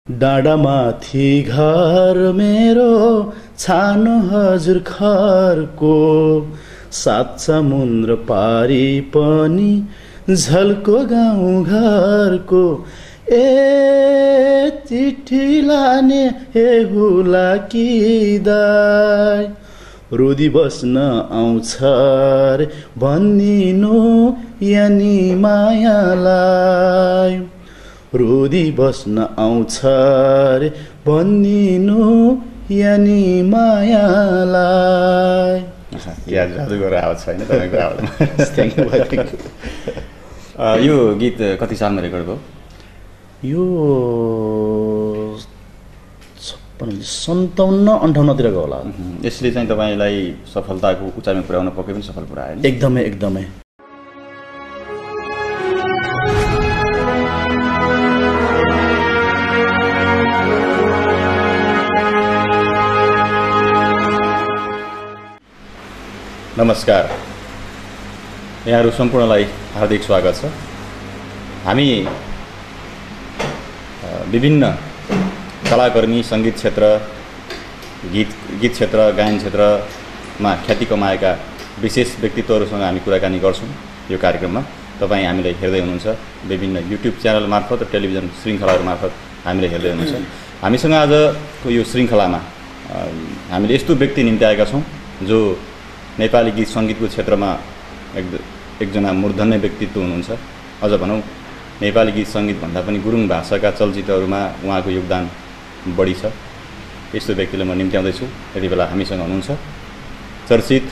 डाँडामाथि घर मेरो छानो हजुर खरको सात समुद्र पारी पनि झल्को गाउँ घरको ए चिठी लाने हे हुला कि दाइ रुदी बस्न आउँछ रे भनिदिनु यानी मायालाई रुदी बस्न आउँछ रे भनिदिनु यानी मायालाई। क्या जादु गरेर आवाज छैन तपाईँको आवाजमा। थ्याङ्क यू भाइ। यो गीत कति सालमा रेकर्ड भयो? यो 57-58 होला। यसले चाहिँ तपाईँलाई सफलताको उचाइमा पुर्याउन पक्कै पनि सफल पुर्यायो नि? एकदमै एकदमै। नमस्कार, यहाँहरू सम्पूर्णलाई हार्दिक स्वागत छ। हामी विभिन्न कलाकर्मी, सङ्गीत क्षेत्र, गीत क्षेत्र, गायन क्षेत्रमा ख्याति कमाएका विशेष व्यक्तित्वहरूसँग हामी कुराकानी गर्छौँ। यो कार्यक्रममा तपाईँ हामीलाई हेर्दै हुनुहुन्छ, विभिन्न युट्युब च्यानल मार्फत र टेलिभिजन श्रृङ्खलाहरू मार्फत हामीलाई हेर्दै हुनुहुन्छ। हामीसँग आजको यो श्रृङ्खलामा हामीले यस्तो व्यक्ति निम्ति आएका छौँ जो नेपाली गीत सङ्गीतको क्षेत्रमा एकजना मूर्धन्य व्यक्तित्व हुनुहुन्छ। अझ भनौँ नेपाली गीत सङ्गीतभन्दा पनि गुरुङ भाषाका चलचित्रहरूमा उहाँको योगदान बढी छ। यस्तो व्यक्तिलाई म निम्त्याउँदैछु। यति बेला हामीसँग हुनुहुन्छ चर्चित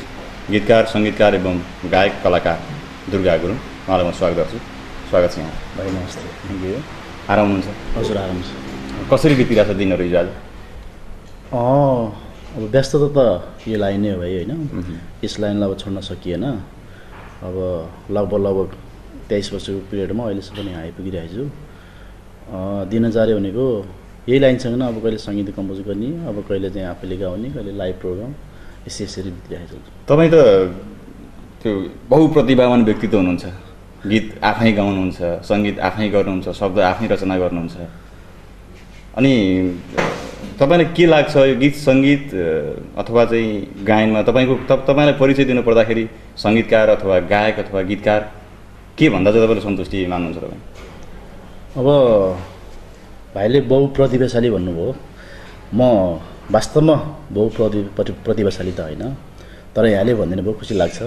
गीतकार, सङ्गीतकार एवं गायक कलाकार दुर्गा गुरुङ। उहाँलाई म स्वागत गर्छु। स्वागत छ यहाँ भाइ। नमस्ते। Thank you. आराम हुनुहुन्छ? हजुर आराम छ। कसरी बितिरहेछ दिनहरू हिजो आज? अब व्यस्तता त यो लाइन नै हो भाइ, होइन? यस लाइनलाई अब छोड्न सकिएन। अब लगभग 23 वर्षको पिरियडमा अहिलेसम्म पनि आइपुगिरहेको छु। दिनचर्या भनेको यही लाइनसँग न, अब कहिले सङ्गीत कम्पोज गर्ने, अब कहिले चाहिँ आफैले गाउने, कहिले लाइभ प्रोग्राम, यसरी बितिरहेको छु। तपाईँ त त्यो बहुप्रतिभावान व्यक्तित्व हुनुहुन्छ। गीत आफै गाउनुहुन्छ, सङ्गीत आफै गर्नुहुन्छ, शब्द आफै रचना गर्नुहुन्छ। अनि तपाईँलाई के लाग्छ यो गीत सङ्गीत अथवा चाहिँ गायनमा तपाईँलाई परिचय दिनु पर्दाखेरि सङ्गीतकार अथवा गायक अथवा गीतकार के भन्दा चाहिँ तपाईँले सन्तुष्टि मान्नुहुन्छ तपाईँ? अब भाइले बहुप्रतिभाशाली भन्नुभयो। म वास्तवमा प्रतिभाशाली त होइन, तर यहाँले भनिदिनु भयो, खुसी लाग्छ।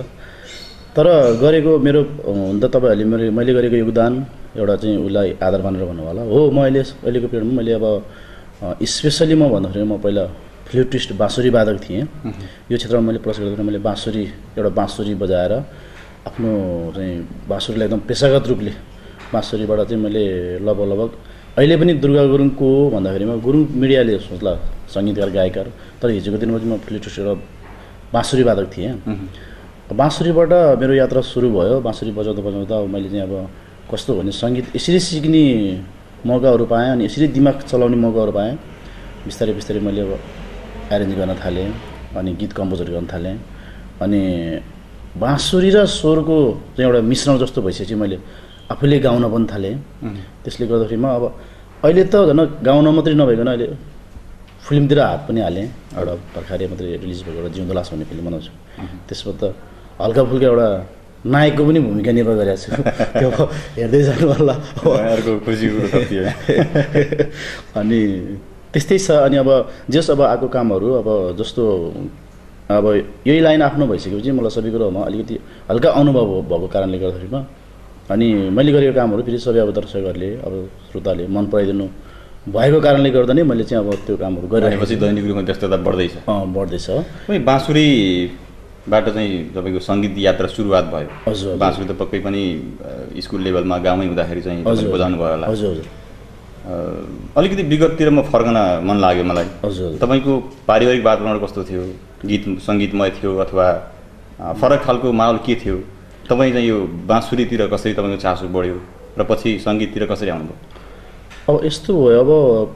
तर गरेको मेरो हुन त तपाईँहरूले मैले गरेको योगदान एउटा चाहिँ उसलाई आदर मानेर भन्नुभयो होला। हो, म अहिलेको पिरियडमा मैले अब स्पेसली म भन्दाखेरि म पहिला फ्लुटिस्ट बाँसुरी वादक थिएँ। यो क्षेत्रमा मैले प्रवेश गर्दा मैले एउटा बाँसुरी बजाएर आफ्नो चाहिँ बाँसुरीलाई एकदम पेसागत रूपले बाँसुरीबाट चाहिँ मैले लगभग अहिले पनि दुर्गा गुरुङको भन्दाखेरिमा गुरुङ मिडियाले सोच्ला सङ्गीतकार गायककार, तर हिजोको दिनमा चाहिँ म फ्लुटिस्ट एउटा बाँसुरी वादक थिएँ। बाँसुरीबाट मेरो यात्रा सुरु भयो। बाँसुरी बजाउँदा मैले चाहिँ अब कस्तो भने सङ्गीत यसरी सिक्ने मौकाहरू पाएँ, अनि यसरी दिमाग चलाउने मौकाहरू पाएँ। बिस्तारै मैले अब एरेन्ज गर्न थालेँ, अनि गीत कम्पोजहरू गर्न थालेँ। अनि बाँसुरी र स्वरको चाहिँ एउटा मिश्रण जस्तो भइसकेपछि मैले आफूले गाउन पनि थालेँ। त्यसले गर्दाखेरि म अब अहिले त झन् गाउन मात्रै नभइकन अहिले फिल्मतिर हात पनि हालेँ। एउटा भर्खरै मात्रै रिलिज भएको एउटा जिउँदो लास भन्ने फिल्म बनाउँछु। त्यसमा त हल्का फुल्का एउटा नायकको पनि भूमिका निर्वाह गरेको छु। त्यो हेर्दै जानु होला। अनि त्यस्तै छ। अनि अब अब आएको कामहरू अब जस्तो अब यही लाइन आफ्नो भइसकेपछि मलाई सबै कुरोमा अलिकति हल्का अनुभव भएको कारणले गर्दाखेरिमा अनि मैले गरेको कामहरू फेरि सबै अब दर्शकहरूले अब श्रोताले मन पराइदिनु भएको कारणले गर्दा नै मैले चाहिँ अब त्यो कामहरू गरिरहेपछि दैनिक रूपमा व्यस्तता बढ्दैछ। बाँसुरीबाट चाहिँ तपाईँको सङ्गीत यात्रा सुरुवात भयो। हजुर। बाँसुरी त पक्कै पनि स्कुल लेभलमा गाउँमै हुँदाखेरि चाहिँ बजाउनु भयो होला। हजुर। अलिकति विगततिर म फर्कन मन लाग्यो मलाई। हजुर। तपाईँको पारिवारिक वातावरण कस्तो थियो? गीत सङ्गीतमय थियो अथवा फरक खालको माहौल के थियो? तपाईँ चाहिँ यो बाँसुरीतिर कसरी तपाईँको चासो बढ्यो र पछि सङ्गीततिर कसरी आउनुभयो? अब यस्तो भयो, अब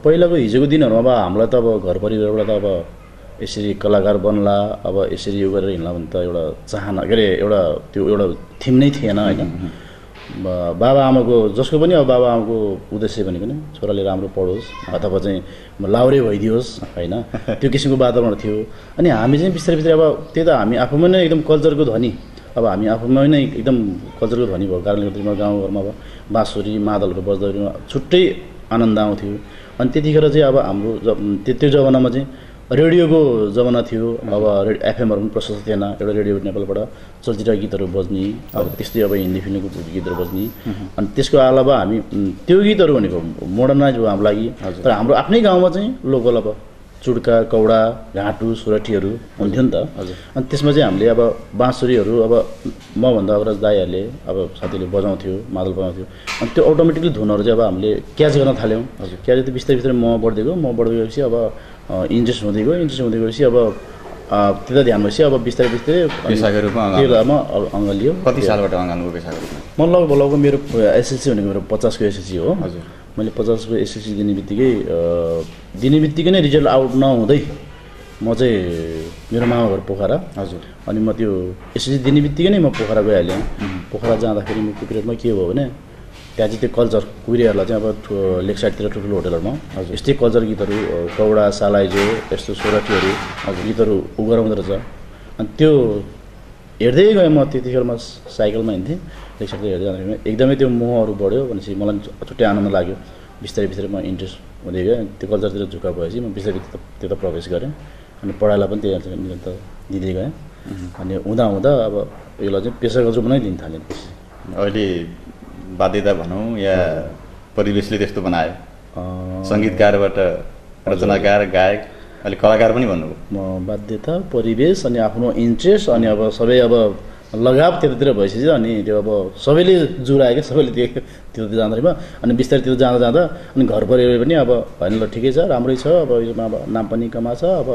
पहिलाको हिजोको दिनहरूमा अब हामीलाई त अब घर परिवारबाट त अब यसरी कलाकार बन्ला, अब यसरी यो गरेर हिँड्ला भने त एउटा चाहना के अरे एउटा त्यो एउटा थिम नै थिएन, होइन? बाबा आमाको जसको पनि अब बाबा आमाको उद्देश्य भनेको नि छोराले राम्रो पढोस् अथवा चाहिँ लाउरे भइदियोस् होइन त्यो किसिमको वातावरण थियो अनि हामी चाहिँ बिस्तारै बिस्तारै अब त्यही त हामी आफूमा नै एकदम कल्चरको धनी अब हामी आफूमा नै एकदम कल्चरको धनी भएको कारणले गर्दा गाउँघरमा अब बाँसुरी मादलहरू बज्दाखेरि छुट्टै आनन्द आउँथ्यो अनि त्यतिखेर चाहिँ अब हाम्रो त्यो जमानामा चाहिँ रेडियोको जमाना थियो अब एफएमहरू पनि प्रशस्त थिएन एउटा रेडियो नेपालबाट चलचित्र गीतहरू बज्ने अब त्यस्तै अब हिन्दी फिल्मको गीतहरू बज्ने अनि त्यसको अलावा हामी त्यो गीतहरू भनेको मोडर्नाइज हो हाम्रो लागि तर हाम्रो आफ्नै गाउँमा चाहिँ लोकल अब चुड्का कौडा घाँटु सुरठीहरू हुन्थ्यो नि त अनि त्यसमा चाहिँ हामीले अब बाँसुरीहरू अब मभन्दा अग्रज दाईहरूले अब साथीले बजाउँथ्यो मादल बजाउँथ्यो अनि त्यो अटोमेटिकली धुनहरू चाहिँ अब हामीले क्याच गर्न थाल्यौँ क्याच चाहिँ बिस्तारै बिस्तारै म बढ्दै गएपछि अब इन्ट्रेस्ट हुँदै गएपछि अब त्यता ध्यान भएपछि अब बिस्तारै बिस्तारै पेसाको रूपमा अङ्ग लियो कति सालबाट अङ्गाल्नुभयो पेसाको रूपमा म लगभग मेरो एसएलसी भनेको मेरो 50 को एसएलसी हो हजुर मैले 50 को एसएलसी दिने बित्तिकै नै रिजल्ट आउट नहुँदै म चाहिँ मेरो मामा घर पोखरा हजुर अनि म त्यो एसएलसी दिने बित्तिकै नै म पोखरा गइहालेँ पोखरा जाँदाखेरि म पिरियडमा के भयो भने त्यहाँ चाहिँ त्यो कल्चर कुहिरेहरूलाई चाहिँ अब लेक साइडतिर ठुल्ठुलो होटलहरूमा यस्तै कल्चर गीतहरू कौडा सालाइजो यस्तो सोरठीहरू गीतहरू गराउँदो रहेछ अनि त्यो हेर्दै गएँ म त्यतिखेरमा साइकलमा हिँड्थेँ लेक साइडतिर हेर्दै जाँदाखेरि एकदमै त्यो मोहहरू बढ्यो भनेपछि मलाई छुट्टै आनन्द लाग्यो बिस्तारै बिस्तारै म इन्ट्रेस्ट हुँदै गएँ त्यो कल्चरतिर झुकाव भएपछि म बिस्तारै त्यता प्रवेश गरेँ अनि पढाइलाई पनि त्यही निरन्तर दिँदै गएँ अनि हुँदा अब यसलाई चाहिँ पेसागत रूपमा नै दिन थालेँ अहिले बाध्यता भनौँ या परिवेशले त्यस्तो बनायो सङ्गीतकारबाट रचनाकार गायक अहिले कलाकार पनि भन्नुभयो म बाध्यता परिवेश अनि आफ्नो इन्ट्रेस्ट अनि अब सबै अब लगाव त्यतातिर भइसक्यो अनि त्यो अब सबैले जुरायो क्या सबैले त्यो जाँदाखेरिमा अनि बिस्तारै त्यो जाँदा अनि घर परिवार पनि अब होइन ल ठिकै छ राम्रै छ अब यसमा अब नाम पनि कमाछ अब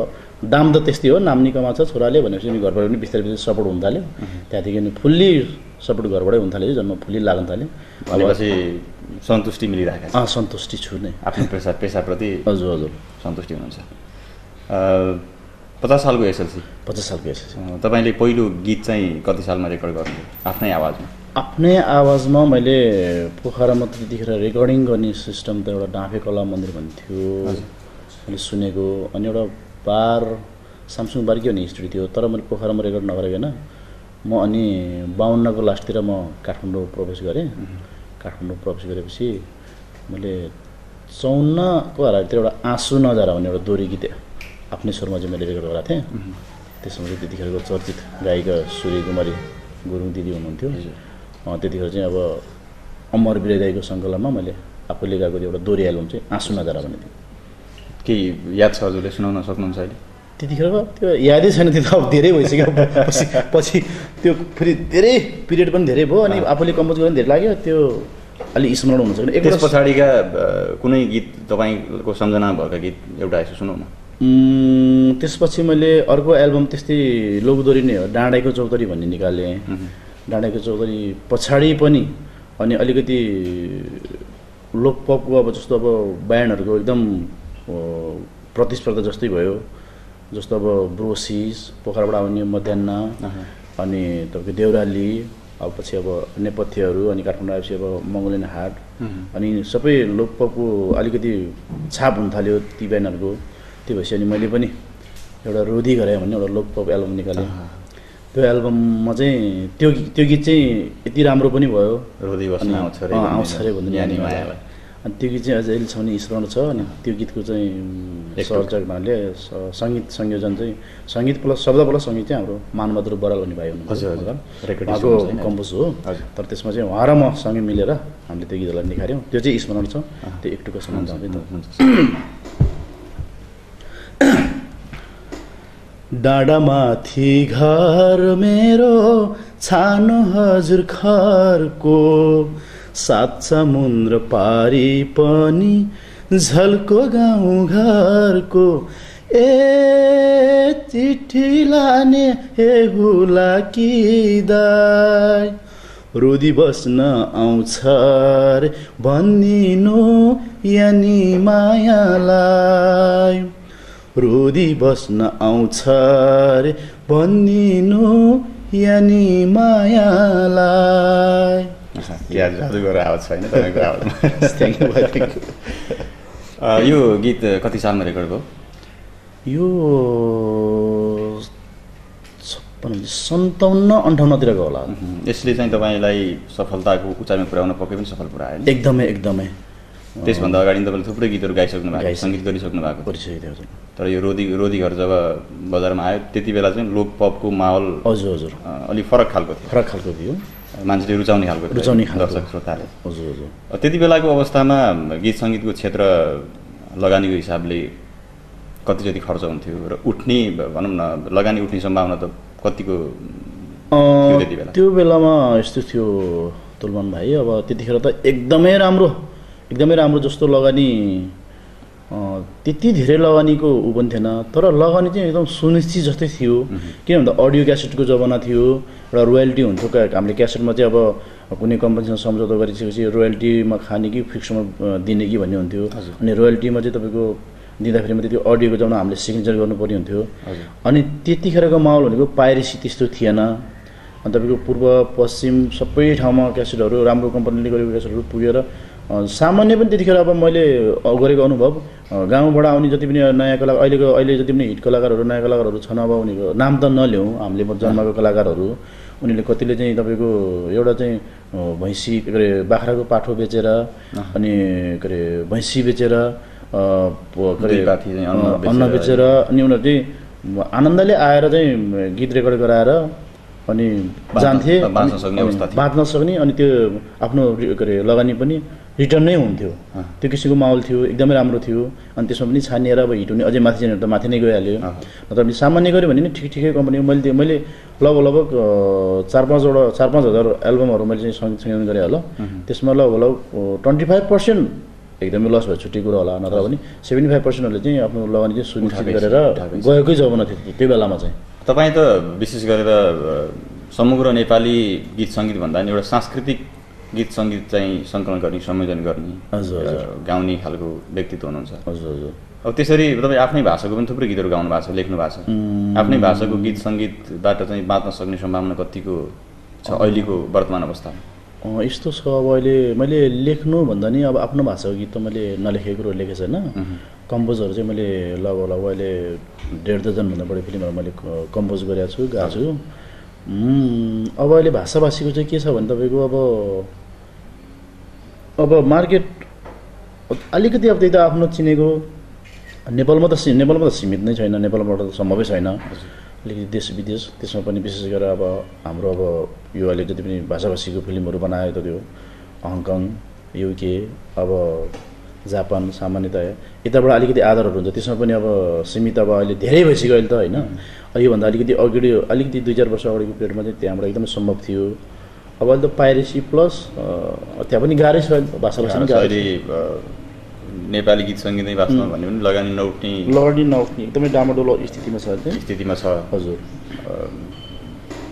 दाम त त्यस्तै हो नाम नि कमाछ छोराले भनेपछि अनि घर परिवार पनि बिस्तारै बिस्तारै सपोर्ट हुन थाल्यो त्यहाँदेखि अनि फुल्ली सपोर्ट घरबाटै हुन थाल्यो जन्म फुल्ली लाग्न थाल्यो भनेपछि सन्तुष्टि मिलिरहेको छ सन्तुष्टि छु नै आफ्नो पेसाप्रति हजुर सन्तुष्टि हुनुहुन्छ 50 सालको एसएलसी 50 सालको एसएलसी तपाईँले पहिलो गीत चाहिँ कति सालमा रेकर्ड गर्नुभयो आफ्नै आवाजमा मैले पोखरामा त्यतिखेर रेकर्डिङ गर्ने सिस्टम त एउटा डाँफे कला मन्दिर भन्ने थियो मैले सुनेको अनि एउटा बार सामसुङ बारकी भन्ने स्टुडियो थियो तर मैले पोखरामा रेकर्ड नगरेको म अनि 52 को लास्टतिर म काठमाडौँ प्रवेश गरेँ काठमाडौँ प्रवेश गरेपछि मैले 54 को हारातिर एउटा आँसु नजारा भन्ने एउटा दोहोरी गीत आफ्नै स्वरमा चाहिँ मैले रेकर्ड गराएको थिएँ त्यसमा चाहिँ त्यतिखेरको चर्चित गायिका सूर्य कुमारी गुरुङ दिदी हुनुहुन्थ्यो त्यतिखेर चाहिँ अब अमर बिराइदाईको सङ्कलनमा मैले आफूले गाएको एउटा दोहोरी एल्बम चाहिँ आँसु नजारा भन्ने थियो केही याद छ हजुरले सुनाउन सक्नुहुन्छ अहिले त्यतिखेरको त्यो यादै छैन त्यो त अब धेरै भइसक्यो पछि त्यो फेरि धेरै पिरियड पनि धेरै भयो अनि आफूले कम्पोज गर्न धेरै लाग्यो त्यो अलि स्मरण हुन सक्दैन त्यस पछाडिका कुनै गीत तपाईँको सम्झना भएका गीत एउटा यसो सुनाउन त्यसपछि मैले अर्को एल्बम त्यस्तै लोकदोरी नै हो डाँडाको चौतरी भन्ने निकालेँ डाँडाको चौतरी पछाडि पनि अनि अलिकति लोकपपको अब जस्तो अब ब्यान्डहरूको एकदम प्रतिस्पर्धा जस्तै भयो जस्तो अब ब्रोसिस पोखराबाट आउने मध्यान्न अनि तपाईँको देउराली अब पछि अब नेपथ्यहरू अनि काठमाडौँ आएपछि अब मङ्गोलियन हाट अनि सबै लोकपपको अलिकति छाप हुन थाल्यो ती ब्यान्डहरूको त्यो भएपछि अनि मैले पनि एउटा रोधी गराएँ भन्ने एउटा लोकपप एल्बम निकालेँ त्यो एल्बममा चाहिँ त्यो गीत चाहिँ यति राम्रो पनि भयो रोधी बस्न आउँछ अरे भन्ने अनि त्यो गीत चाहिँ अहिलेसम्म स्मरण छ अनि त्यो गीतको चाहिँ सर्जक भाइले सङ्गीत संयोजन चाहिँ सङ्गीत प्लस शब्द प्लस सङ्गीत चाहिँ हाम्रो मानबहादुर बराल भन्ने भाइ हुनुहुन्छ उहाँको कम्पोज हो तर त्यसमा चाहिँ उहाँ र म सँगै मिलेर हामीले त्यो गीतलाई निखार्यौँ त्यो चाहिँ स्मरण छ त्यो एक टुक्का सम्बन्ध हुन्छ डाँडामाथि घर मेरो छानो हजुर खरको 7 समुद्र पारी पनि झल्को गाउँ घरको चिठी लाने हुला कि दाइ रोदी बस्न आउँछ रे भनिदिनु यानी मायालाई रोदी बस्न आउँछ रे भनिदिनु यानी मायालाई क्या जादुगर आवाज छैन तपाईँको आवाजमा। थ्याङ्क यू भाइ, थ्याङ्क यू। यो गीत कति सालमा रेकर्ड भयो? यो 57-58 होला। यसले चाहिँ तपाईँलाई सफलताको उचाइमा पुर्याउन पक्कै पनि सफल पुऱ्यायो नि? एकदमै एकदमै। त्यसभन्दा अगाडि तपाईँले थुप्रै गीतहरू गाइसक्नु भएको, सङ्गीत गरिसक्नु भएको। तर यो रोदी घर जब बजारमा आयो त्यति बेला चाहिँ लोक पपको माहौल हजुर हजुर अलिक फरक खालको थियो, मान्छेले रुचाउने खालको दर्शक श्रोताले। हजुर हजुर। त्यति बेलाको अवस्थामा गीत सङ्गीतको क्षेत्र लगानीको हिसाबले कति जति खर्च हुन्थ्यो र उठ्ने भनौँ न लगानी उठ्ने सम्भावना त कतिको थियो त्यति बेला? त्यो बेलामा यस्तो थियो तुलमान भाइ, अब त्यतिखेर त एकदमै राम्रो जस्तो लगानी, त्यति धेरै लगानीको ऊ पनि थिएन, तर लगानी चाहिँ एकदम सुनिश्चित जस्तै थियो। किन भन्दा अडियो क्यासेटको जमाना थियो, एउटा रोयल्टी हुन्थ्यो। हामीले क्यासेटमा चाहिँ अब कुनै कम्पनीसँग सम्झौता गरिसकेपछि रोयल्टीमा खाने कि फिक्समा दिने कि भन्ने हुन्थ्यो। अनि रोयल्टीमा चाहिँ तपाईँको दिँदाखेरि मात्रै त्यो अडियोको जमाना हामीले सिग्नेचर गर्नुपर्ने हुन्थ्यो। अनि त्यतिखेरको माहौल भनेको पाइरेसी त्यस्तो थिएन। अनि तपाईँको पूर्व पश्चिम सबै ठाउँमा क्यासेटहरू राम्रो कम्पनीले गरेको क्यासेटहरू पुगेर सामान्य पनि त्यतिखेर अब मैले गरेको अनुभव, गाउँबाट आउने जति पनि नयाँ अहिले जति पनि हिट कलाकारहरू नयाँ कलाकारहरू छन्, अब उनीहरूको नाम त नल्याउँ, हामीले जन्माएको कलाकारहरू उनीहरूले कतिले चाहिँ तपाईँको एउटा चाहिँ भैँसी के अरे बाख्राको पाठो बेचेर अनि के अरे भैँसी बेचेर अन्न बेचेर अनि उनीहरू चाहिँ आनन्दले आएर चाहिँ गीत रेकर्ड गराएर अनि जान्थे, बाँच्न सक्ने, अनि त्यो आफ्नो के अरे लगानी पनि रिटर्न नै हुन्थ्यो। त्यो किसिमको माहौल थियो, एकदमै राम्रो थियो। अनि त्यसमा पनि छानिएर अब हिट हुने अझै माथि जाने त माथि नै गइहाल्यो। नत्र सामान्य गऱ्यो भने नि ठिकै कम्पनी मैले लगभग 4-5 हजार एल्बमहरू मैले चाहिँ सङ्गीत गरेँ होला। त्यसमा लगभग 25% एकदमै लस भयो, छुट्टी कुरो होला, नत्र पनि 75%हरूले चाहिँ आफ्नो लगानी चाहिँ सुनिश्चित गरेर गएकै जमाना थियो त्यो बेलामा चाहिँ। तपाईँ त विशेष गरेर समग्र नेपाली गीत सङ्गीत भन्दा पनि एउटा सांस्कृतिक गीत सङ्गीत चाहिँ सङ्कलन गर्ने, संयोजन गर्ने, गाउने खालको व्यक्तित्व हुनुहुन्छ। हजुर हजुर। अब त्यसरी तपाईँ आफ्नै भाषाको पनि थुप्रै गीतहरू गाउनु भएको छ, लेख्नु भएको छ। आफ्नै भाषाको गीत सङ्गीतबाट चाहिँ बाँच्न सक्ने सम्भावना कतिको छ अहिलेको वर्तमान अवस्थामा? यस्तो छ, अब अहिले मैले लेख्नु भन्दा नि अब आफ्नो भाषाको गीत त मैले नलेखेको कुरो लेखेको छैन। कम्पोजहरू चाहिँ मैले लगभग अहिले 1.5 दर्जनभन्दा बढी फिल्महरू मैले कम्पोज गरेको छु, गाएको छु। अब अहिले भाषाभाषीको चाहिँ के छ भने तपाईँको अब मार्केट अलिकति अब त्यही त आफ्नो चिनेको नेपालमा त सीमित नै छैन, नेपालबाट त सम्भवै छैन। अलिकति देश विदेश त्यसमा पनि विशेष गरेर अब हाम्रो अब यो अहिले जति पनि भाषाभाषीको फिल्महरू बनायो त त्यो हङकङ, युके, अब जापान सामान्यतया यताबाट अलिकति आधारहरू हुन्छ, त्यसमा पनि अब सीमित अब अहिले धेरै भइसक्यो अहिले त होइन। योभन्दा अलिकति अगाडि अलिकति 2-4 वर्ष अगाडिको पिरियडमा चाहिँ त्यहाँबाट एकदमै सम्भव थियो। अब अहिले त पाइरेसी प्लस त्यहाँ पनि गाह्रै छ, भाषाभाषी पनि गाह्रो। नेपाली गीत सङ्गीत नै बाँच्न भन्ने पनि लगानी नउठ्ने एकदमै डामाडोल स्थितिमा छ। हजुर।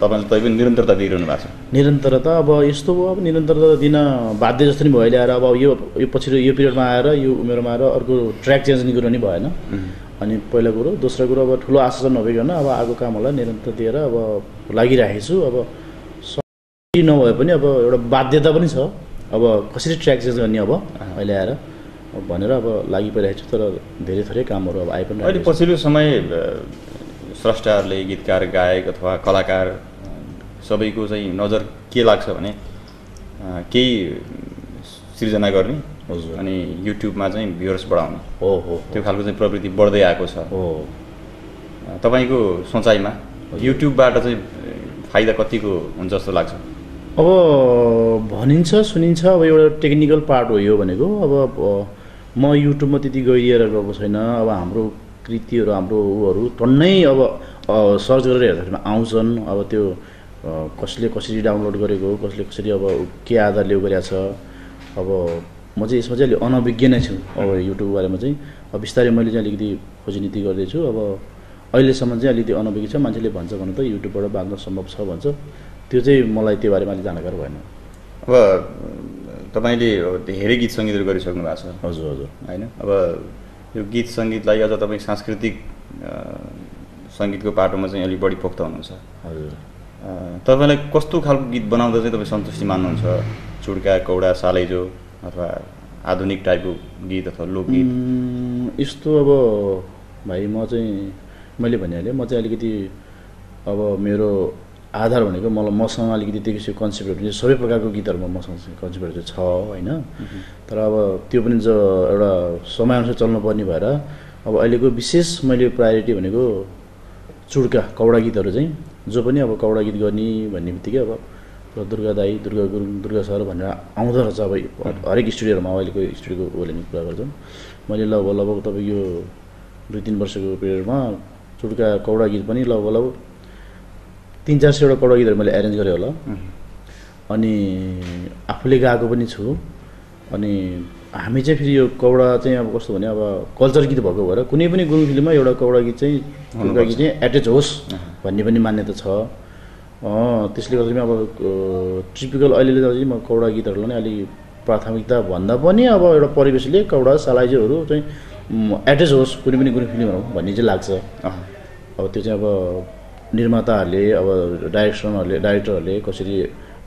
तपाईँले पनि निरन्तरता दिइरहनु भएको छ? निरन्तरता अब यस्तो भयो, अब निरन्तरता दिन बाध्य जस्तो नि भयो अहिले आएर। अब यो पछि यो पिरियडमा आएर यो उमेरमा आएर अर्को ट्र्याक चेन्ज गर्नु नि भएन। अनि पहिला कुरो, दोस्रो कुरो अब ठुलो आशा नभइकन अब आएको कामहरूलाई निरन्तर दिएर अब लागिरहेको छु। अब नभए पनि अब एउटा बाध्यता पनि छ, अब कसरी ट्र्याक चेन्ज गर्ने अब अहिले आएर भनेर अब लागि परिरहेको छु। तर धेरै थोरै कामहरू अब आइ पनि अहिले पछिल्लो समय स्रष्टाहरूले, गीतकार, गायक अथवा कलाकार सबैको चाहिँ नजर के लाग्छ भने केही सृजना गर्ने अनि युट्युबमा चाहिँ भ्युअर्स बढाउने त्यो खालको चाहिँ प्रवृत्ति बढ्दै आएको छ। तपाईँको सोचाइमा युट्युबबाट चाहिँ फाइदा कतिको हुन्छ जस्तो लाग्छ? अब भनिन्छ सुनिन्छ, अब एउटा टेक्निकल पार्ट हो यो भनेको। अब म युट्युबमा त्यति गइदिएर गएको छैन। अब हाम्रो कृतिहरू, हाम्रो उहरू टन्नै अब सर्च गरेर हेर्दाखेरि आउँछन्। अब त्यो कसले कसरी डाउनलोड गरेको, कसले कसरी अब के आधारले गरेको छ। अब म चाहिँ यसमा चाहिँ अलिक अनभिज्ञ नै छु अब युट्युब बारेमा चाहिँ। अब बिस्तारै मैले चाहिँ अलिकति खोजीनीति गर्दैछु। अब अहिलेसम्म चाहिँ अलिकति अनभिज्ञ छ। मान्छेले भन्छ भने त युट्युबबाट बाँच्न सम्भव छ भन्छ, त्यो चाहिँ मलाई त्यो बारेमा अलिक जानकार भएन। अब तपाईँले धेरै गीत सङ्गीतहरू गरिसक्नु भएको छ? हजुर हजुर। होइन, अब यो गीत सङ्गीतलाई अझ तपाईँ सांस्कृतिक सङ्गीतको पाटोमा चाहिँ अलिक बढी पोख्त हुनुहुन्छ। हजुर। तपाईँलाई कस्तो खालको गीत बनाउँदा चाहिँ तपाईँ सन्तुष्टि मान्नुहुन्छ? चुड्का कौडा सालैजो अथवा आधुनिक टाइपको गीत अथवा लोकगीत? यस्तो अब भाइ म चाहिँ मैले भनिहालेँ, म चाहिँ अलिकति अब मेरो आधार भनेको मसँग अलिकति त्यो किसिमको कन्सेप्टहरू सबै प्रकारको गीतहरूमा मसँग कन्सेप्टहरू चाहिँ छ होइन। तर अब त्यो पनि एउटा समयअनुसार चल्नुपर्ने भएर अब अहिलेको विशेष मैले प्रायोरिटी भनेको चुड्का कौडा गीतहरू चाहिँ, जो पनि अब कौडा गीत गर्ने भन्ने बित्तिकै अब दुर्गा दाई, दुर्गा गुरुङ, दुर्गा सर भनेर आउँदो रहेछ। अब हरेक स्टुडियोहरूमा अहिलेको स्टुडियोको उसले कुरा गर्छन्। मैले लगभग तपाईँ यो 2-3 वर्षको पिरियडमा चुड्का कौडा गीत पनि लगभग 300-400 कौडा गीतहरू मैले एरेन्ज गरेँ होला। अनि आफूले गाएको पनि छु। अनि हामी चाहिँ फेरि यो कौडा चाहिँ अब कस्तो भने अब कल्चर गीत भएको भएर कुनै पनि गुरुङ फिल्ममा एउटा कौडा गीत चाहिँ चुड्का गीत चाहिँ एट्याच होस् भन्ने पनि मान्यता छ। त्यसले गर्दा पनि अब टिपिकल अहिले चाहिँ म कौडा गीतहरूलाई नै अलिक प्राथमिकता भन्दा पनि अब एउटा परिवेशले कौडा सालाइजोहरू चाहिँ एट्याच होस् कुनै पनि गुरुङ फिल्महरू भन्ने चाहिँ लाग्छ। अब त्यो चाहिँ अब निर्माताहरूले अब डाइरेक्टरहरूले कसरी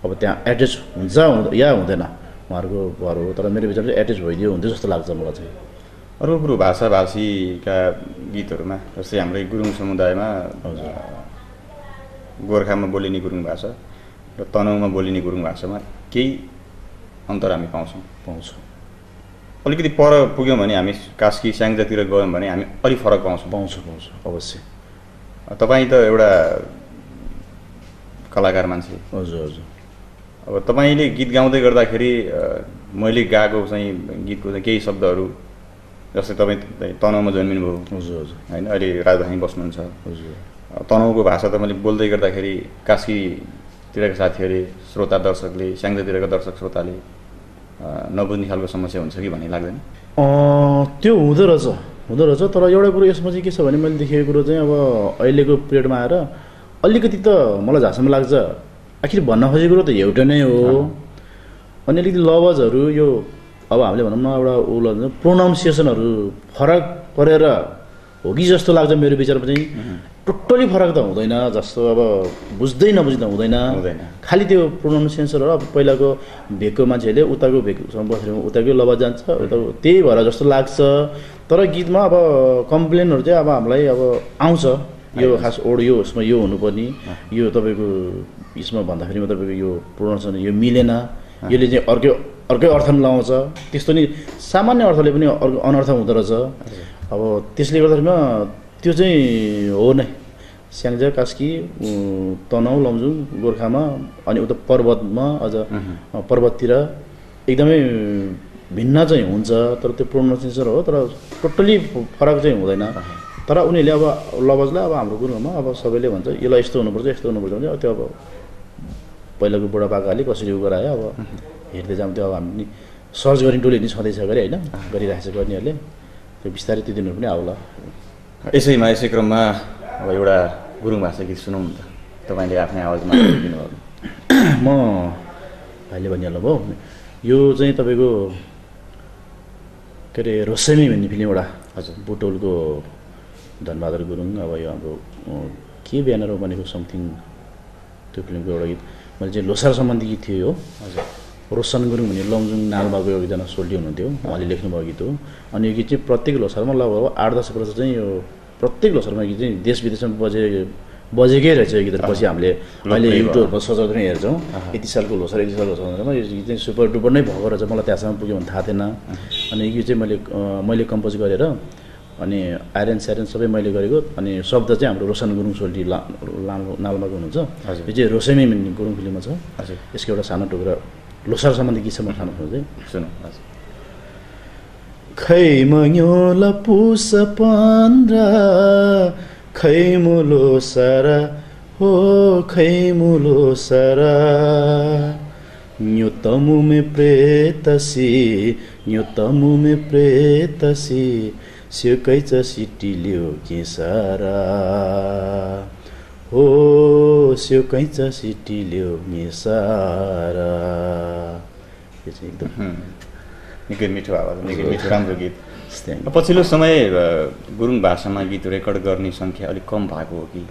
अब त्यहाँ एट्याच हुन्छ या हुँदैन उहाँहरूको भर हो। तर मेरो विचारमा चाहिँ एट्याच भइदियो हुन्थ्यो जस्तो लाग्छ मलाई चाहिँ। अरू भाषाभाषीका गीतहरूमा जस्तै हाम्रै गुरुङ समुदायमा गोर्खामा बोलिने गुरुङ भाषा र तनहुँमा बोलिने गुरुङ भाषामा केही अन्तर हामी पाउँछौँ। अलिकति पर पुग्यौँ भने हामी कास्की स्याङ्जातिर गयौँ भने हामी अलिक फरक पाउँछौँ अवश्य। तपाईँ त एउटा कलाकार मान्छे। हजुर। अब तपाईँले गीत गाउँदै गर्दाखेरि मैले गाएको चाहिँ गीतको चाहिँ केही शब्दहरू जस्तै तपाईँ तनहुँमा जन्मिनुभयो। हजुर होइन, अहिले राजधानी बस्नुहुन्छ। हजुर। तनहुँको भाषा त मैले बोल्दै गर्दाखेरि कास्कीतिरका साथीहरूले, श्रोता दर्शकले, स्याङ्जातिरका दर्शक श्रोताले नबुझ्ने खालको समस्या हुन्छ कि भन्ने लाग्दैन? त्यो हुँदो रहेछ। तर एउटा कुरो यसमा चाहिँ के छ भने मैले देखेको कुरो चाहिँ अब अहिलेको पिरियडमा आएर अलिकति त मलाई जहाँसम्म लाग्छ आखिर भन्न खोजेको कुरो त एउटा नै हो। अनि अलिकति लवजहरू यो अब हामीले भनौँ न एउटा प्रोनाउन्सिएसनहरू फरक परेर हो कि जस्तो लाग्छ मेरो विचारमा चाहिँ। टोटली फरक त हुँदैन, जस्तो अब बुझ्दै नबुझ्दा हुँदैन। खालि त्यो प्रोनाउन्सिएसनहरू अब पहिलाको भेकको मान्छेहरूले उताको भेकसँग बसेर उताकै लवज जान्छ, उताको त्यही भएर जस्तो लाग्छ। तर गीतमा अब कम्प्लेनहरू चाहिँ अब हामीलाई अब आउँछ, यो खास यो उसमा यो हुनुपर्ने, यो तपाईँको यसमा भन्दाखेरि तपाईँको यो प्रोनाउन्सिएसन यो मिलेन, यसले चाहिँ अर्कै अर्थ लगाउँछ। त्यस्तो नि सामान्य अर्थले पनि अर्को अनर्थ हुँदो रहेछ। अब त्यसले गर्दाखेरिमा त्यो चाहिँ हो नै स्याङ्जा, कास्की, तनहुँ, लमजुङ, गोर्खामा अनि उता पर्वतमा अझ पर्वततिर एकदमै भिन्न चाहिँ हुन्छ। तर त्यो प्रोनाउन्सिएसन हो, तर टोटली फरक चाहिँ हुँदैन। तर उनीहरूले अब लवजलाई अब हाम्रो गुरुङमा अब सबैले भन्छ यसलाई यस्तो हुनुपर्छ भने त्यो अब पहिलाको बुढापाकाले कसरी उ गरायो अब हेर्दै जाऊँ। त्यो अब हामी सर्च गर्ने टोली नि छँदैछ गरे होइन, गरिरहेको छ गर्नेहरूले। त्यो बिस्तारै त्यो दिनहरू पनि आउला। यसै क्रममा अब एउटा गुरुङ भाषा गीत सुनौँ न त, तपाईँले आफ्नै आवाजमा दिनुभयो। म भाइले भनिहाल्नु भयो, यो चाहिँ तपाईँको के अरे रोसेमी भन्ने फिल्म एउटा। हजुर। बुटोलको धनबहादुर गुरुङ, अब यो हाम्रो के ब्यानर हो भनेको समथिङ, त्यो फिल्मको एउटा गीत मैले चाहिँ लोसार सम्बन्धी गीत थियो यो। हजुर। रोशन गुरुङ भन्ने लमजुङ नालमाको एकजना सोल्टी हुनुहुन्थ्यो, उहाँले लेख्नुभएको गीत हो। अनि यो गीत चाहिँ प्रत्येक लोसारमा लगभग 8-10 वर्ष चाहिँ यो प्रत्येक लोसारमा गीत चाहिँ देश विदेशमा बजेकै रहेछ यो गीतहरू। पछि हामीले अहिले युट्युबमा सजाउँदै पनि हेर्छौँ, यति सालको लोसार यो गीत चाहिँ सुपर डुपर नै भएको रहेछ। मलाई त्यहाँसम्म पुग्यो भने थाहा थिएन। अनि यो चाहिँ मैले कम्पोज गरेर अनि आइरन स्यारेन सबै मैले गरेको। अनि शब्द चाहिँ हाम्रो रोशन गुरुङ सोल्टी नालमाको हुनुहुन्छ। यो चाहिँ रोसेमी गुरुङ फिल्ममा छ। यसको एउटा सानो टुक्रा लोसार सम्बन्धी गीत छ, म खानु चाहिँ सुनौँ। खै मङ्योला पुस 15 खै मुलो सारा हो खै मुलो सारा न्यो तमु में प्रेतसी स्योकैच सिटी ल्यो के सारा हो स्योकैच सिटी ल्यो मे सारा। यो चाहिँ एकदम निकै मिठो आवाज, निकै मिठो राम्रो गीत। पछिल्लो समय गुरुङ भाषामा गीत रेकर्ड गर्ने सङ्ख्या अलिक कम भएको हो कि?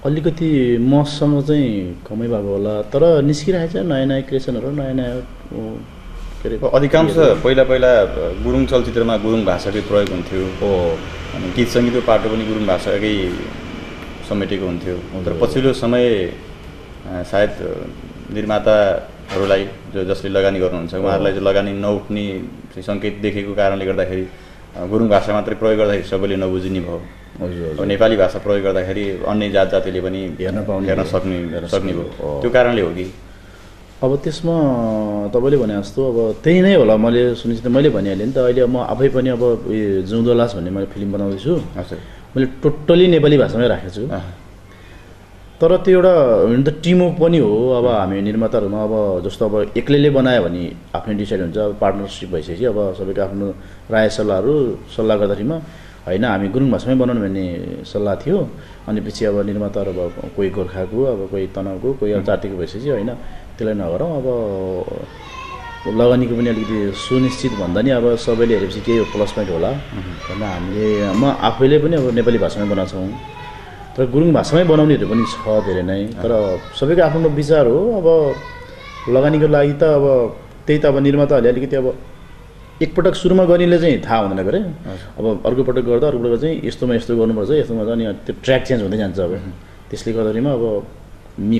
अलिकति मसँग चाहिँ कमै भएको होला तर निस्किरहेको छ नयाँ नयाँ क्रिएसनहरू नयाँ नयाँ के अरे अधिकांश पहिला गुरुङ चलचित्रमा गुरुङ भाषाकै प्रयोग हुन्थ्यो अनि गीत सङ्गीतको पाटो पनि गुरुङ भाषाकै समेटेको हुन्थ्यो तर पछिल्लो समय सायद निर्माताहरूलाई जसले लगानी गर्नुहुन्छ उहाँहरूलाई चाहिँ लगानी नउठ्ने सङ्केत देखेको कारणले गर्दाखेरि गुरुङ भाषा मात्रै प्रयोग गर्दाखेरि सबैले नबुझिने भयो अब नेपाली भाषा प्रयोग गर्दाखेरि अन्य जातजातिले पनि हेर्न सक्ने भयो त्यो कारणले हो कि अब त्यसमा तपाईँले भने जस्तो अब त्यही नै होला मैले सुनिन्छ मैले भनिहालेँ नि त अहिले म आफै पनि अब जिउँदो लास भन्ने मैले फिल्म बनाउँदैछु मैले टोटल्ली नेपाली भाषामै राखेको छु तर त्यो एउटा हुन त टिमवर्क पनि हो अब हामी निर्माताहरूमा अब जस्तो अब एक्लैले बनायो भने आफ्नै डिसाइड हुन्छ अब पार्टनरसिप भइसकेपछि अब सबैको आफ्नो राय सल्लाह गर्दाखेरिमा होइन हामी गुरुङ भाषामै बनाउनु भन्ने सल्लाह थियो अनि पछि अब निर्माताहरू अब कोही गोर्खाको अब कोही तनहुको कोही अब जातिको भइसकेपछि होइन त्यसलाई नगरौँ अब लगानीको पनि अलिकति सुनिश्चित भन्दा नि अब सबैले हेरेपछि केही प्लस पोइन्ट होला भनेर म आफैले पनि अब नेपाली भाषामै बनाउँछौँ तर गुरुङ भाषामै बनाउनेहरू पनि छ धेरै नै तर सबैको आफ्नो विचार हो अब लगानीको लागि त अब त्यही त अब निर्माताहरूले अलिकति अब एकपटक सुरुमा गर्नेले चाहिँ थाहा हुँदैन गरे अब अर्को पटक गर्दा अर्को पटक चाहिँ यस्तोमा यस्तो गर्नुपर्छ यस्तोमा अनि त्यो ट्र्याक चेन्ज हुँदै जान्छ अब त्यसले गर्दाखेरिमा अब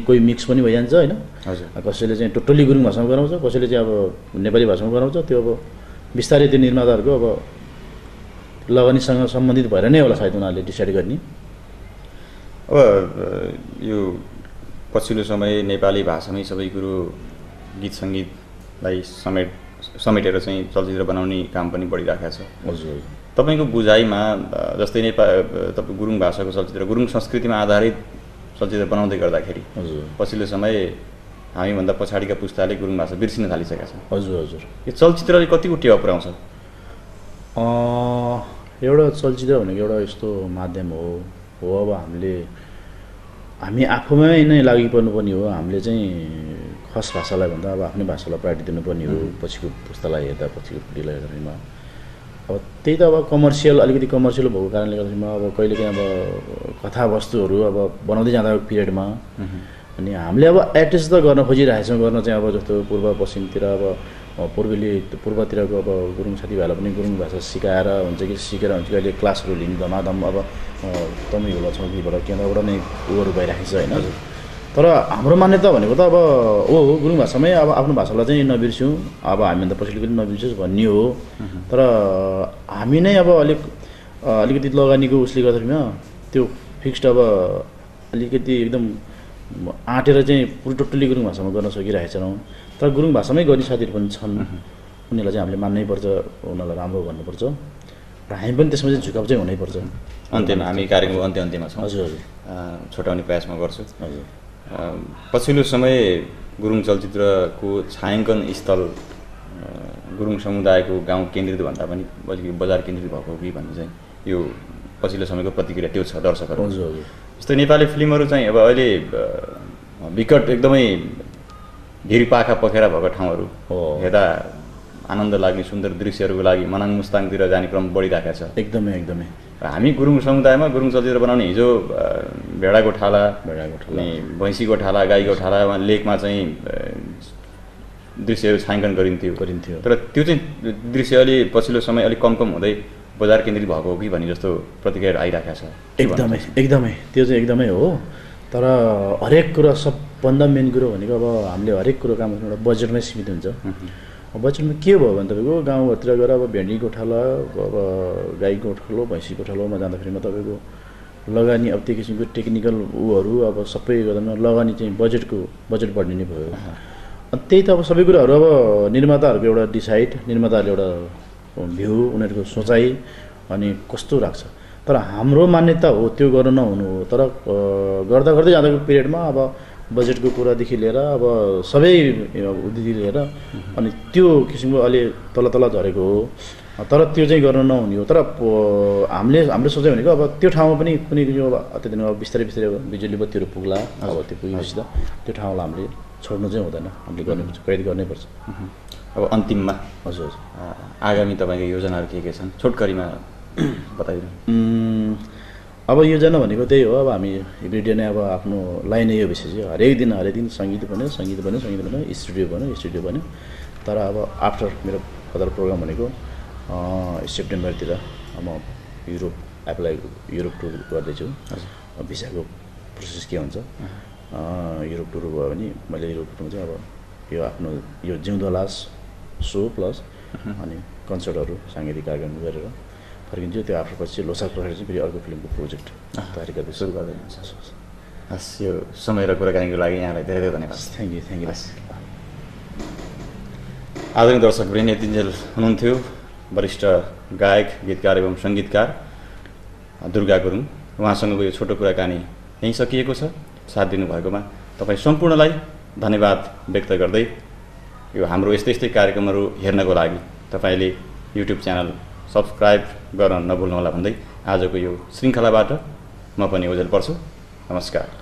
कोही मिक्स पनि भइजान्छ होइन कसैले चाहिँ टोटल्ली गुरुङ भाषामा गराउँछ कसैले चाहिँ अब नेपाली भाषामा गराउँछ त्यो अब बिस्तारै त्यो निर्माताहरूको अब लगानीसँग सम्बन्धित भएर नै होला सायद उनीहरूले डिसाइड गर्ने अब यो पछिल्लो समय नेपाली भाषामै सबै कुरो गीत सङ्गीतलाई समेटेर चाहिँ चलचित्र बनाउने काम पनि बढिरहेको छ हजुर तपाईँको बुझाइमा जस्तै तपाईँ गुरुङ भाषाको चलचित्र गुरुङ संस्कृतिमा आधारित चलचित्र बनाउँदै गर्दाखेरि पछिल्लो समय हामीभन्दा पछाडिका पुस्ताले गुरुङ भाषा बिर्सिन थालिसकेका छन् हजुर हजुर यो चलचित्रले कतिको टेवा पुऱ्याउँछ एउटा चलचित्र भनेको एउटा यस्तो माध्यम हो अब हामी आफूमै नै लागि पर्नुपर्ने हो हामीले चाहिँ खस भाषालाई भन्दा अब आफ्नै भाषालाई प्रायोरिटी दिनुपर्ने हो पछिको पुस्तालाई हेर्दा पछिको पिँढीलाई हेर्दामा अब त्यही त अब अलिकति कमर्सियल भएको कारणले गर्दामा अब कहिलेकाहीँ अब कथावस्तुहरू अब बनाउँदै जाँदा पिरियडमा अनि हामीले अब एटेच त गर्न खोजिरहेछौँ गर्न चाहिँ अब जस्तो पूर्व पश्चिमतिर अब पूर्वतिरको अब गुरुङ साथीभाइलाई पनि गुरुङ भाषा सिकाएर हुन्छ कि सिकेर हुन्छ कि अहिले क्लासहरू लिने धमाधम अब तमी होला छौकीबाट केन्द्रबाट नै उयोहरू भइरहेको छ होइन तर हाम्रो मान्यता भनेको त अब गुरुङ भाषामै अब आफ्नो भाषालाई चाहिँ नबिर्स्यौँ अब हामीभन्दा पछिल्लो पनि नबिर्स्योस् भन्ने हो तर हामी नै अब अलिकति लगानीको उसले गर्दाखेरिमा त्यो फिक्स्ड अब अलिकति एकदम आँटेर चाहिँ पुरै टोटल्ली गुरुङ भाषामा गर्न सकिरहेछौँ तर गुरुङ भाषामै गर्ने साथीहरू पनि छन् उनीहरूलाई चाहिँ हामीले मान्नै पर्छ उनीहरूलाई राम्रो भन्नुपर्छ र हामी पनि त्यसमा चाहिँ झुकाउ चाहिँ हुनैपर्छ अन्त्यमा हामी कार्यक्रमको अन्त्यमा छौँ हजुर हजुर छोटाउने प्रयास म गर्छु हजुर पछिल्लो समय गुरुङ चलचित्रको छायाङ्कन स्थल गुरुङ समुदायको गाउँ केन्द्रित भन्दा पनि अलिकति बजार केन्द्रित भएको कि भन्ने चाहिँ यो पछिल्लो समयको प्रतिक्रिया त्यो छ दर्शकहरू हजुर हजुर जस्तै नेपाली फिल्महरू चाहिँ अब अहिले विकट एकदमै ढिरी पाखा पखेरा भएको ठाउँहरू हेर्दा आनन्द लाग्ने सुन्दर दृश्यहरूको लागि मनाङ मुस्ताङतिर जाने क्रम बढिरहेको छ एकदमै एकदमै हामी गुरुङ समुदायमा गुरुङ चलचित्र बनाउने हिजो भेडा गोठाला अनि भैँसी गोठाला गाई गोठाला लेकमा चाहिँ दृश्यहरू छायाङ्कन गरिन्थ्यो तर त्यो चाहिँ दृश्य अलि पछिल्लो समय अलिक कम हुँदै बजार केन्द्रित भएको हो कि भन्ने जस्तो प्रतिक्रिया आइरहेको छ एकदमै त्यो चाहिँ एकदमै हो तर हरेक कुरा सबभन्दा मेन कुरो भनेको अब हामीले हरेक कुरो काम गर्नु एउटा बजेटमै सीमित हुन्छ बजेटमा के भयो भने तपाईँको गाउँघरतिर गएर अब भेन्डी गोठाला अब गाई गोठालो भैँसी गोठालोमा जाँदाखेरिमा तपाईँको लगानी अब त्यो किसिमको टेक्निकल उहरू अब सबै गर्दामा लगानी चाहिँ बजेट बढ्ने नै भयो अनि त्यही त अब सबै कुराहरू अब निर्माताहरूको एउटा निर्माताहरूले एउटा भ्यू उनीहरूको सोचाइ अनि कस्तो राख्छ तर हाम्रो मान्यता हो त्यो गर्न नहुनु हो तर गर्दा जाँदाको पिरियडमा अब बजेटको कुरादेखि लिएर अब सबै उदेखि लिएर अनि त्यो किसिमको अलि तल झरेको हो तर त्यो चाहिँ गर्न नहुने हो तर हाम्रो सोचाइ भनेको अब त्यो ठाउँमा पनि कुनै अत्यधिक अब बिस्तारै बिजुली बत्तीहरू पुग्ला अब त्यो पुगेपछि त त्यो ठाउँलाई हामीले छोड्नु चाहिँ हुँदैन हामीले गर्नुपर्छ कैद गर्नैपर्छ अब अन्तिममा हजुर आगामी तपाईँको योजनाहरू के छन् छोटकरीमा बताइदिनु अब योजना भनेको त्यही हो। अब हामी एभ्रिडे नै अब आफ्नो लाइनै यो विषय चाहिँ हरेक दिन सङ्गीत बन्यो, स्टुडियो बन्यो। तर अब आफ्टर मेरो फर्दर प्रोग्राम भनेको सेप्टेम्बरतिर म युरोप टुर गर्दैछु। भिसाको प्रोसेस के हुन्छ, युरोप टुर भयो भने मैले युरोप टुरमा चाहिँ अब यो आफ्नो यो जिउँदो लास सो प्लस अनि कन्सर्टहरू साङ्गीतिक कार्यक्रम गरेर फर्किन्छु। त्यो आफ्टर पछि लोसार पछाडि चाहिँ फेरि अर्को फिल्मको प्रोजेक्ट तयारी गर्दै सुरु गर्दै हुन्छ। हस्, यो समय र कुराकानीको लागि यहाँलाई धेरै धेरै धन्यवाद। Thank you. आदरणीय दर्शकवृन्द, यतिन्जेल हुनुहुन्थ्यो वरिष्ठ गायक, गीतकार एवं सङ्गीतकार दुर्गा गुरुङ। उहाँसँगको यो छोटो कुराकानी यहीँ सकिएको छ। साथ दिनुभएकोमा तपाईँ सम्पूर्णलाई धन्यवाद व्यक्त गर्दै यो हाम्रो यस्तै कार्यक्रमहरू हेर्नको लागि तपाईँले युट्युब च्यानल सब्सक्राइब गर्न नभुल्नुहोला भन्दै आजको यो श्रृङ्खलाबाट म पनि ओझेल पर्छु। नमस्कार।